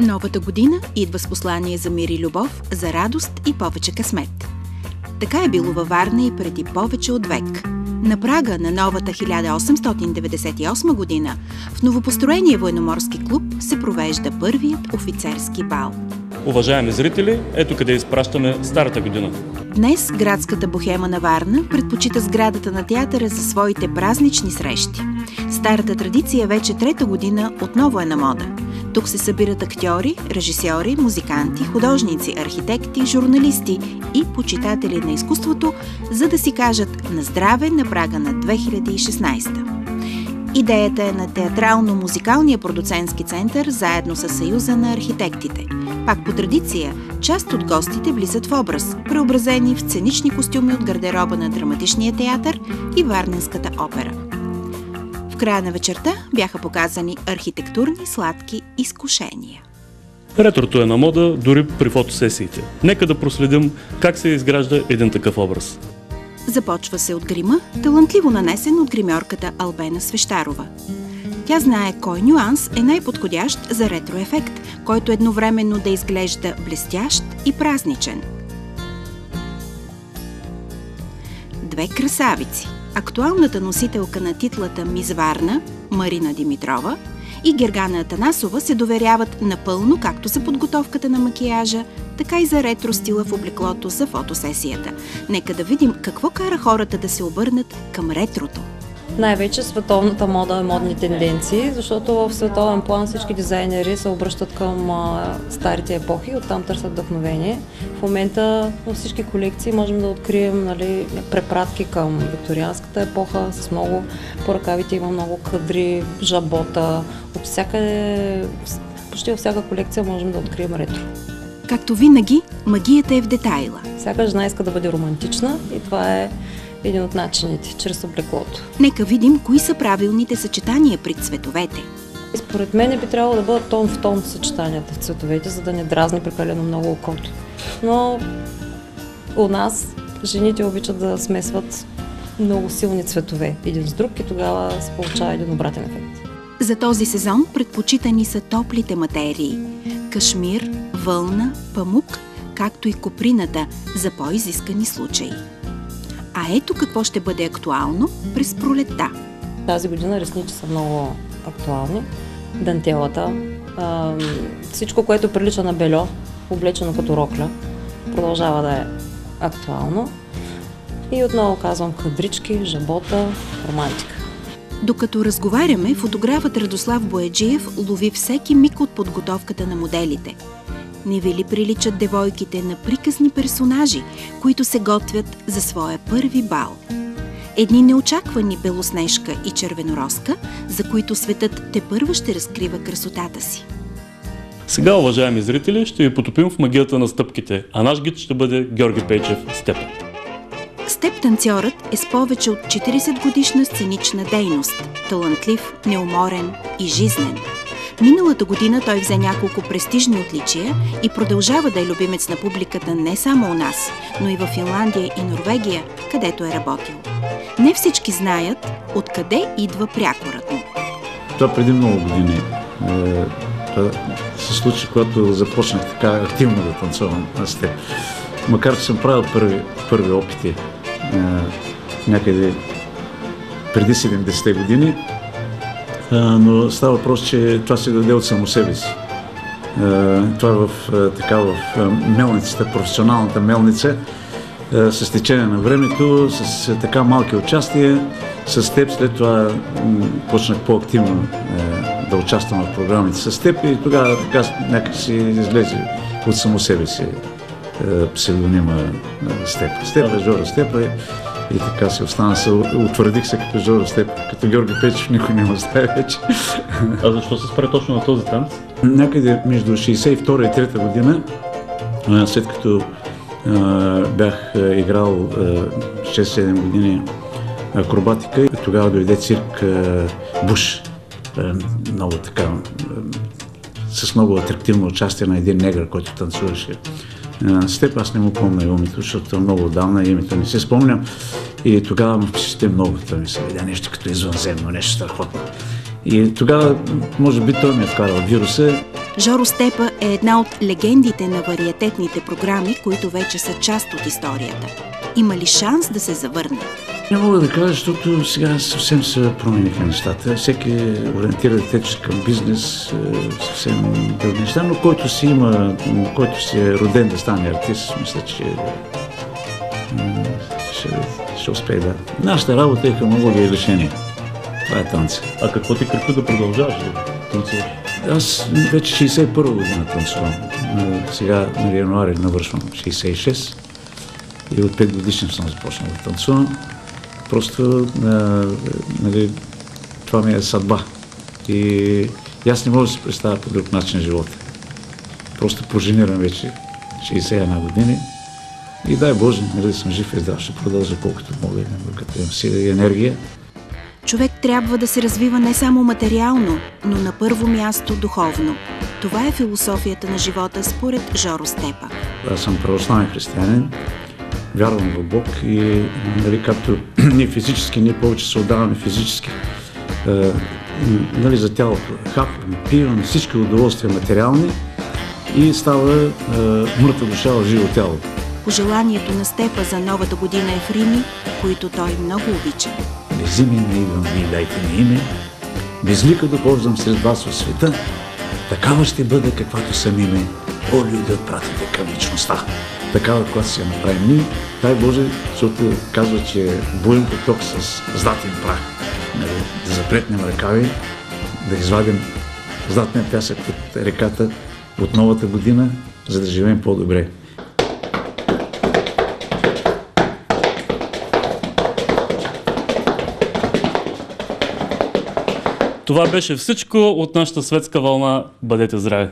Новата година идва с послание за мир и любов, за радост и повече късмет. Така е било във Варна и преди повече от век. На прага на новата 1898 година в новопостроения военноморски клуб се провежда първият офицерски бал. Уважаеми зрители, ето къде изпращаме старата година. Днес градската бохема на Варна предпочита сградата на театъра за своите празнични срещи. Старата традиция вече трета година отново е на мода. Тук се събират актьори, режисьори, музиканти, художници, архитекти, журналисти и почитатели на изкуството, за да си кажат на здраве на прага на 2016. Идеята е на Театрално-музикалния продуцентски център заедно с Съюза на архитектите. Пак по традиция, част от гостите влизат в образ, преобразени в сценични костюми от гардероба на Драматичния театър и Варненската опера. В края на вечерта бяха показани архитектурни сладки изкушения. Ретрото е на мода дори при фотосесиите. Нека да проследим как се изгражда един такъв образ. Започва се от грима, талантливо нанесен от гримьорката Албена Свещарова. Тя знае кой нюанс е най-подходящ за ретроефект, който едновременно да изглежда блестящ и празничен. Две красавици, актуалната носителка на титлата Мис Варна, Марина Димитрова, и Гергана Атанасова се доверяват напълно както за подготовката на макияжа, така и за ретро стила в облеклото за фотосесията. Нека да видим какво кара хората да се обърнат към ретрото. Най-вече световната мода и модни тенденции, защото в световен план всички дизайнери се обръщат към старите епохи, оттам търсят вдъхновение. В момента във всички колекции можем да открием препратки към викторианската епоха, с много по ръкавите има много кадри, жабота. Почти във всяка колекция можем да открием ретро. Както винаги, магията е в детайла. Всяка жена иска да бъде романтична и това е един от начините, чрез облеклото. Нека видим кои са правилните съчетания при цветовете. Според мен би трябвало да бъдат тон в тон съчетанията в цветовете, за да не дразни прекалено много окото. Но у нас жените обичат да смесват много силни цветове един с друг и тогава се получава един обратен ефект. За този сезон предпочитани са топлите материи – кашмир, вълна, памук, както и коприната за по-изискани случаи. А ето какво ще бъде актуално през пролетта. Тази година ресници са много актуални. Дантелата, всичко, което прилича на бельо, облечено като рокля, продължава да е актуално. И отново казвам кадрички, жабота, романтика. Докато разговаряме, фотографът Радослав Бояджиев лови всеки миг от подготовката на моделите. Не ви ли приличат девойките на приказни персонажи, които се готвят за своя първи бал? Едни неочаквани Белоснежка и Червенороска, за които светът тепърва ще разкрива красотата си. Сега, уважаеми зрители, ще ви потопим в магията на стъпките, а наш гид ще бъде Георги Пейчев Степ. Степ-танцорът е с повече от 40-годишна сценична дейност, талантлив, неуморен и жизнен. Миналата година той взе няколко престижни отличия и продължава да е любимец на публиката не само у нас, но и в Финландия и Норвегия, където е работил. Не всички знаят откъде идва прякорът му. Това преди много години се случи, когато започнах така активно да танцувам на степ. Макар че съм правил първи опити някъде преди 70-те години, но става въпрос, че това се даде от само себе си. Това е в мелницата, професионалната мелница, с течение на времето, с така малки участия, с теб. След това почнах по-активно да участвам в програмите с теб и тогава така някак си излезе от само себе си псевдонима Степ. Степ е Жора Степ и така се остана. Утвърдих се като Жора Степ, като Георги Пейчев никой не ме остави вече. А защо се спре точно на този танц? Някъде между 62 и 3 година, след като бях играл 6-7 години акробатика, и тогава дойде цирк Буш. Много така, с много атрактивно участие на един негър, който танцуваше. Степ, аз не му помня името, защото много отдавна името не се спомням. И тогава му впечатли много, това ми се видя нещо като извънземно, нещо страхотно. И тогава, може би, той ми е вкарал вируса Жоро Степа е една от легендите на вариететните програми, които вече са част от историята. Има ли шанс да се завърне? Не мога да кажа, защото сега съвсем се промениха нещата. Всеки ориентира детето към бизнес, съвсем други неща, но който си е роден да стане артист, мисля, че ще успее да. Нашата работа е хронология и решение. Това е танца. А какво ти крепи да продължаваш да танцуваш? Аз вече 61 година танцувам. Сега на януари навършвам 66 и от 5 годишни съм започнал да танцувам. Просто нали, това ми е съдба. И аз не мога да се представя по друг начин живота. Просто поженирам вече 61 години и дай Боже, нали, да съм жив и здрав, ще продължа колкото мога, като имам сила и енергия. Човек трябва да се развива не само материално, но на първо място духовно. Това е философията на живота според Жоро Степа. Аз съм православен християнин, вярвам в Бог и нали, както ние физически, ние повече се отдаваме физически нали, за тялото. Хапваме, пиваме всички удоволствия материални и става мъртва душа в живо тяло. Пожеланието на Степа за новата година е в Рими, които той много обича. Безиме не идвам, вие дайте ми име, безлика дохождам сред вас в света, такава ще бъда, каквато съм име, о, люди отпратите към личността. Такава, когато си я направим ние, дай Боже, защото казва, че е буен поток с златен прах. Да запретнем ръкави, да извадим златния пясък от реката от новата година, за да живеем по-добре. Това беше всичко от нашата светска вълна. Бъдете здрави!